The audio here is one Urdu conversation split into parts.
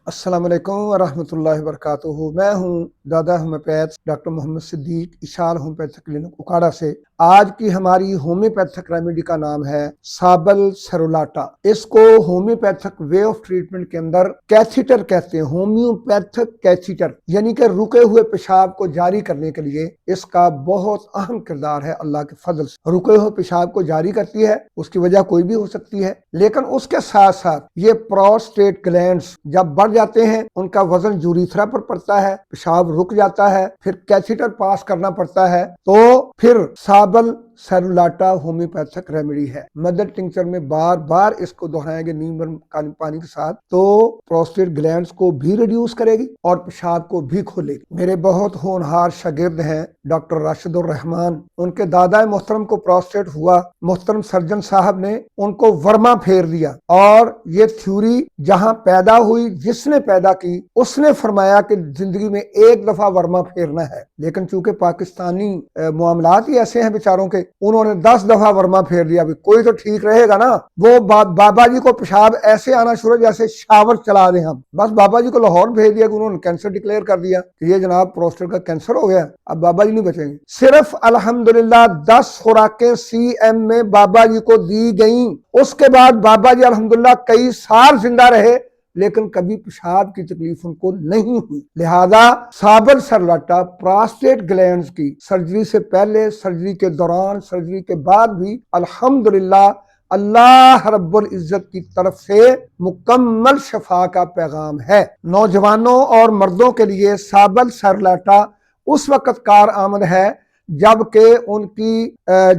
السلام علیکم ورحمۃ اللہ وبرکاتہ۔ میں ہوں دادا ہومیوپیتھ ڈاکٹر محمد صدیق اشال ہومیوپیتھک کلینک اکاڑا سے۔ آج کی ہماری ہومیوپیتھک ریمیڈی کا نام ہے سابل سیرولاٹا۔ اس کو ہومیوپیتھک وے آف ٹریٹمنٹ کے اندر کیتھیٹر کہتے ہیں، ہومیوپیتھک کیتھیٹر، یعنی کہ رکے ہوئے پیشاب کو جاری کرنے کے لیے اس کا بہت اہم کردار ہے۔ اللہ کے فضل سے رکے ہوئے پیشاب کو جاری کرتی ہے، اس کی وجہ کوئی بھی ہو سکتی ہے، لیکن اس کے ساتھ ساتھ یہ پروسٹیٹ گلینڈز جب بڑھ جاتے ہیں، ان کا وزن یوریتھرا پر پڑتا ہے، پیشاب رک جاتا ہے، پھر کیتھیٹر پاس کرنا پڑتا ہے، تو پھر سابل سیرولاٹا ہومیوپیتھک ریمیڈی ہے۔ مدر ٹنکچر میں بار بار اس کو دہرائیں گے نیم گرم پانی کے ساتھ، تو پروسٹیٹ گلینڈز کو بھی ریڈیوس کرے گی اور پیشاب کو بھی کھولے گی۔ میرے بہت ہونہار شاگرد ہیں ڈاکٹر راشد الرحمان، ان کے دادا محترم کو پروسٹیٹ ہوا، محترم سرجن صاحب نے ان کو ورما پھیر دیا، اور یہ تھیوری جہاں پیدا ہوئی، جس نے پیدا کی اس نے فرمایا کہ زندگی میں ایک دفعہ ورما پھیرنا ہے، لیکن چونکہ پاکستانی معاملات ہی ایسے ہیں بیچاروں کے، انہوں نے 10 دفعہ ورما پھیر دیا۔ کوئی تو ٹھیک رہے گا نا؟ وہ بابا جی کو پیشاب ایسے آنا شروع جیسے شاور چلا دیں ہم، بس بابا جی کو لاہور بھیج دیا کہ انہوں نے کینسر ڈکلیئر کر دیا کہ یہ جناب پروسٹیٹ کا کینسر ہو گیا، اب بابا جی نہیں بچیں گے۔ صرف الحمدللہ 10 خوراکیں سی ایم میں بابا جی کو دی گئیں، اس کے بعد بابا جی الحمدللہ کئی سال زندہ رہے، لیکن کبھی پیشاب کی تکلیف ان کو نہیں ہوئی۔ لہذا سابل سیرولاٹا پراسٹیٹ گلینڈز کی سرجری سے پہلے، سرجری کے دوران، سرجری کے بعد بھی الحمدللہ اللہ رب العزت کی طرف سے مکمل شفا کا پیغام ہے۔ نوجوانوں اور مردوں کے لیے سابل سیرولاٹا اس وقت کارآمد ہے جب کہ ان کی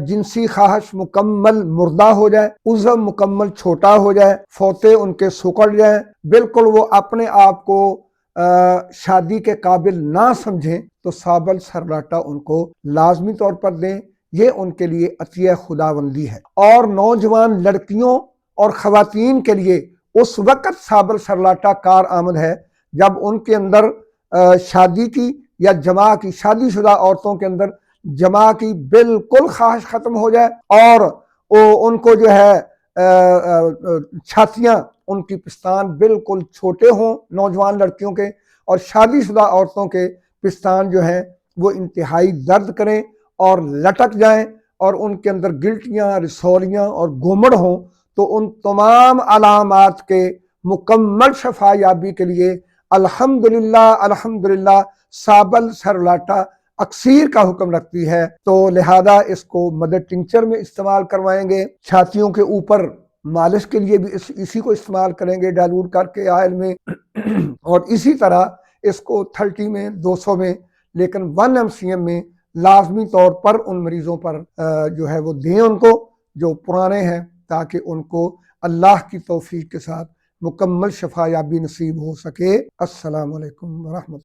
جنسی خواہش مکمل مردہ ہو جائے، عضو مکمل چھوٹا ہو جائے، فوتے ان کے سکڑ جائیں، بالکل وہ اپنے آپ کو شادی کے قابل نہ سمجھیں، تو سابل سیرولاٹا ان کو لازمی طور پر دیں، یہ ان کے لیے عطیہ خداوندی ہے۔ اور نوجوان لڑکیوں اور خواتین کے لیے اس وقت سابل سیرولاٹا کارآمد ہے جب ان کے اندر شادی کی یا جماع کی، شادی شدہ عورتوں کے اندر جماع کی بالکل خواہش ختم ہو جائے، اور ان کو جو ہے چھاتیاں، ان کی پستان بالکل چھوٹے ہوں نوجوان لڑکیوں کے، اور شادی شدہ عورتوں کے پستان جو ہیں وہ انتہائی درد کریں اور لٹک جائیں، اور ان کے اندر گلٹیاں، رسولیاں اور گومڑ ہوں، تو ان تمام علامات کے مکمل شفا یابی کے لیے الحمدللہ سابل سیرولاٹا اکسیر کا حکم رکھتی ہے۔ تو لہذا اس کو مدر ٹنکچر میں استعمال کروائیں گے، چھاتیوں کے اوپر مالش کے لیے بھی اسی کو استعمال کریں گے ڈائلوٹ کر کے آئل میں، اور اسی طرح اس کو 30 میں، 200 میں، لیکن 1 mcm میں لازمی طور پر ان مریضوں پر جو ہے وہ دیں ان کو جو پرانے ہیں، تاکہ ان کو اللہ کی توفیق کے ساتھ مکمل شفا یابی نصیب ہو سکے۔ السلام علیکم ورحمۃ اللہ۔